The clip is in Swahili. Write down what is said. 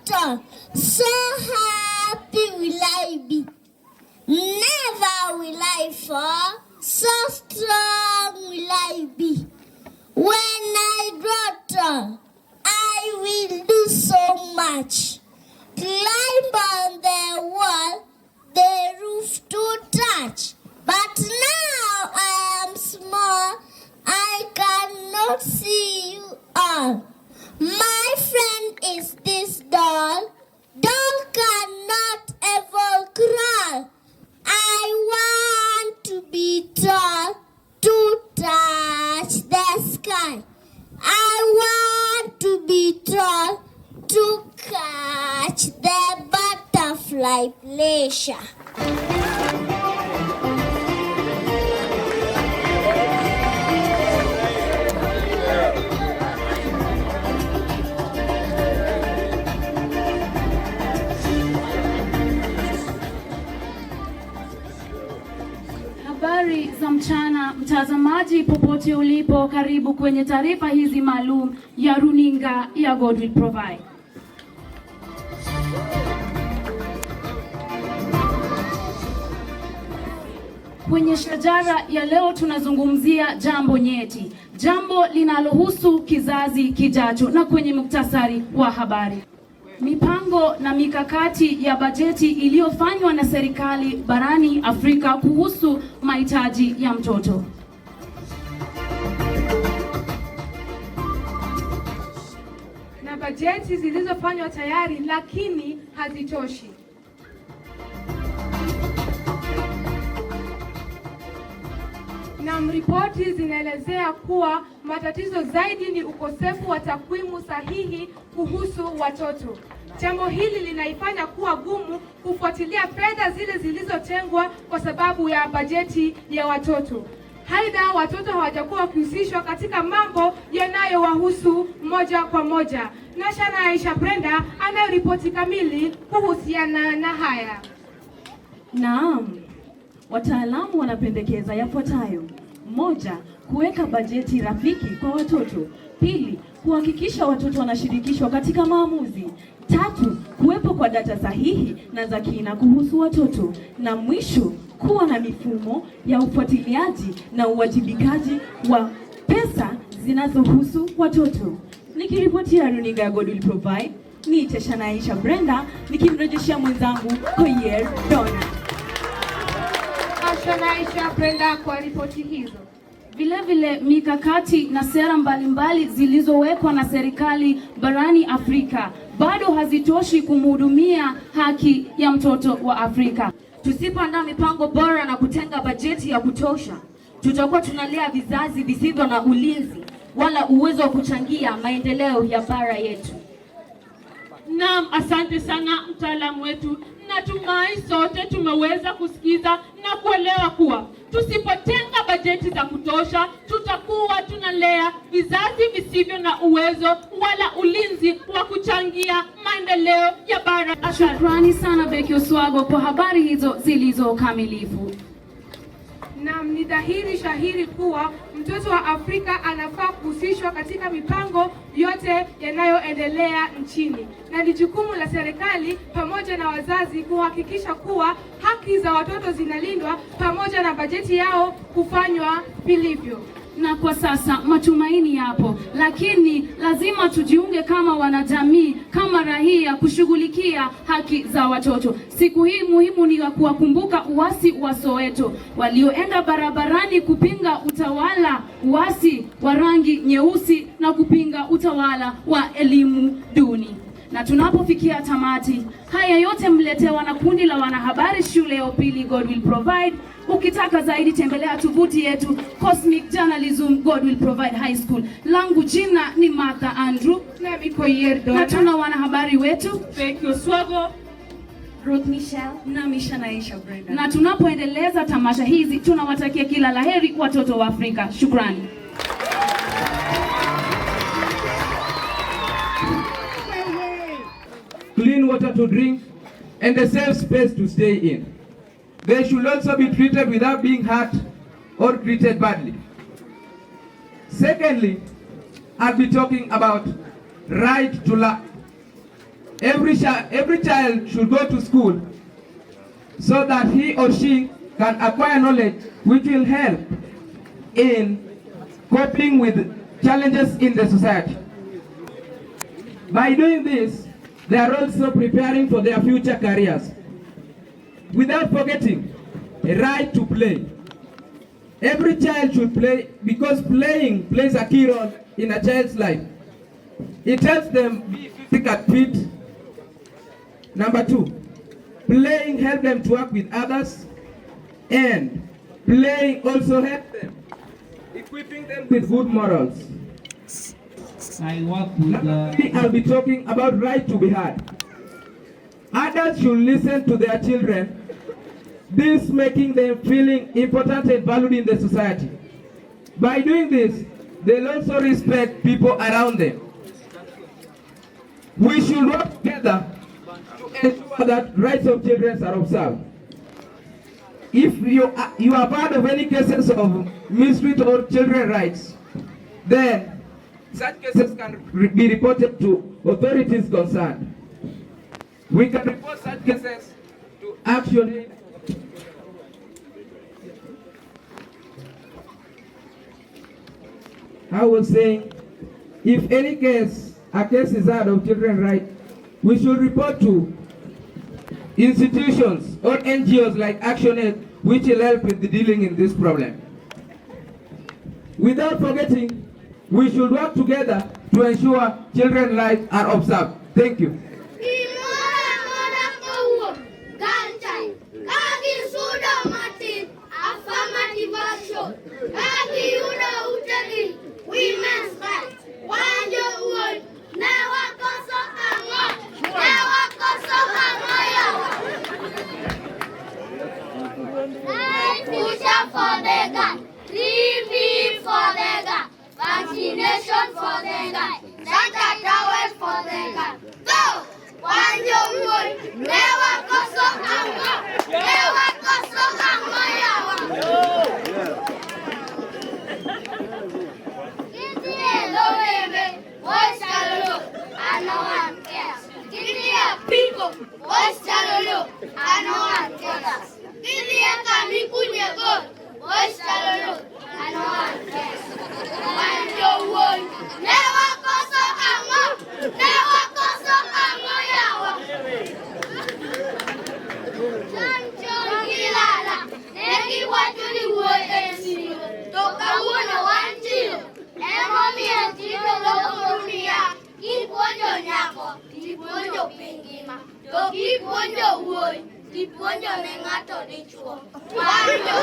daughter, so happy will I be. Never will I fall, so strong will I be. When I grow tall, I will do so much. Climb on the wall, the roof to touch. But now I am small, I cannot see you all. My friend is this doll. Doll cannot ever crawl. I want to be tall to touch the sky. I want to be tall to catch the butterfly pleasure. Habari za mchana mtazamaji popote ulipo, karibu kwenye taarifa hizi maalum ya runinga ya God Will Provide. Kwenye shajara ya leo tunazungumzia jambo nyeti, jambo linalohusu kizazi kijacho, na kwenye muktasari wa habari, mipango na mikakati ya bajeti iliyofanywa na serikali barani Afrika kuhusu mahitaji ya mtoto. Na bajeti zilizofanywa tayari lakini hazitoshi. Na ripoti zinaelezea kuwa matatizo zaidi ni ukosefu wa takwimu sahihi kuhusu watoto. Jambo hili linaifanya kuwa gumu kufuatilia fedha zile zilizotengwa kwa sababu ya bajeti ya watoto. Aidha, watoto hawajakuwa wakihusishwa katika mambo yanayowahusu moja kwa moja. Nashana Aisha Brenda anayo ripoti kamili kuhusiana na haya. Naam. Wataalamu wanapendekeza yafuatayo: moja, kuweka bajeti rafiki kwa watoto. Pili, kuhakikisha watoto wanashirikishwa katika maamuzi. Tatu, kuwepo kwa data sahihi na za kina kuhusu watoto. Na mwisho, kuwa na mifumo ya ufuatiliaji na uwajibikaji wa pesa zinazohusu watoto. Nikiripotia runinga ya God Will Provide, ni Nashana Aisha Brenda nikimrejeshia mwenzangu Koyer Dona. Nashana Aisha Brenda kwa ripoti hizo. Vile mikakati na sera mbalimbali zilizowekwa na serikali barani Afrika bado hazitoshi kumhudumia haki ya mtoto wa Afrika. Tusipoandaa mipango bora na kutenga bajeti ya kutosha, tutakuwa tunalea vizazi visivyo na ulinzi wala uwezo wa kuchangia maendeleo ya bara yetu. Naam, asante sana mtaalamu wetu. Natumai sote tumeweza kusikiza na kuelewa kuwa tusipotenga bajeti za kutosha, tutakuwa tunalea vizazi visivyo na uwezo wala ulinzi wa kuchangia maendeleo ya bara. Shukrani sana Beki Oswago kwa habari hizo zilizokamilifu. Naam, ni dhahiri shahiri kuwa mtoto wa Afrika anafaa kuhusishwa katika mipango yote yanayoendelea nchini, na ni jukumu la serikali pamoja na wazazi kuhakikisha kuwa haki za watoto zinalindwa pamoja na bajeti yao kufanywa vilivyo. Na kwa sasa matumaini yapo, lakini lazima tujiunge kama wanajamii, kama raia kushughulikia haki za watoto. Siku hii muhimu ni kuwakumbuka uasi wa Soweto walioenda barabarani kupinga utawala uasi wa rangi nyeusi na kupinga utawala wa elimu duni. Na tunapofikia tamati, haya yote mletewa na kundi la wanahabari shule ya upili God Will Provide. Ukitaka zaidi tembelea tovuti yetu Cosmic Journalism God Will Provide High School. Langu jina ni Martha Andrew na Mikoyer Dona. Na tuna wanahabari wetu Beki Oswago, Ruth Michelle na Nashana Aisha Brenda. Na tunapoendeleza tamasha hizi tunawatakia kila laheri watoto wa Afrika. Shukrani. Clean water to drink and a safe space to stay in. They should also be treated without being hurt or treated badly. Secondly, I'll be talking about right to life. every child should go to school so that he or she can acquire knowledge which will help in coping with challenges in the society. By doing this, they are also preparing for their future careers. Without forgetting a right to play. Every child should play because playing plays a key role in a child's life. It helps them be physically fit. Number 2, playing helps them to work with others, and playing also helps them, equipping them with good morals. I work with I'll be talking about right to be heard. Adults should listen to their children, this making them feeling important and valued in the society. By doing this, they'll also respect people around them. We should work together to ensure that rights of children are observed. If you are part of any cases of mistreat or children's rights, then such cases can be reported to authorities concerned. We can report such cases to Action. I was saying, if any case, a case is heard of children's rights, we should report to institutions or NGOs like ActionAid, which will help with the dealing in this problem. Without forgetting, we should work together to ensure children's rights are observed. Thank you. Women's rights. Future for the guy. 3B for the guy. Vaccination for the guy. Santa Claus for the guy. Go! Never koso anga. Never koso anga yawa. Give me a low baby. Voice shallow. And no one cares. Give me a people. Voice shallow. And no one cares. Give me a kamikunye gold. Voice shallow. And no one cares. And your word. Never koso anga. Never koso anga yawa. John Gilala. Neki watuli wote. Toka uno wanchilo. Emomi antilo loko dunia. Kiponjo nyako. Kiponjo pingima. To kiponjo uoi. Kiponjo nengato dichuo. Wanjo